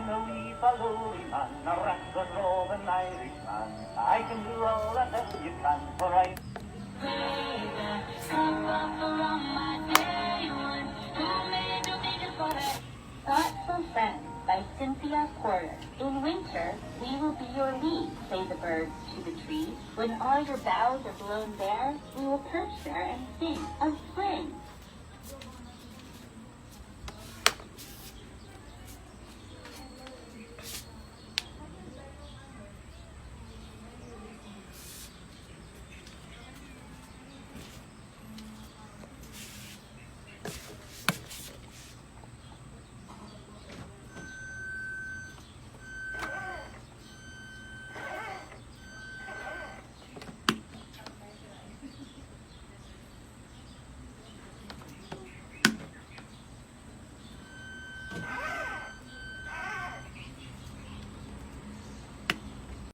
a wee balloony man, a rock and roll an Irishman. I can do all that you can, for I... Thoughtful Friends by Cynthia Porter. In winter, we will be your leaves, say the birds to the trees. When all your boughs are blown bare, we will perch there and sing of spring.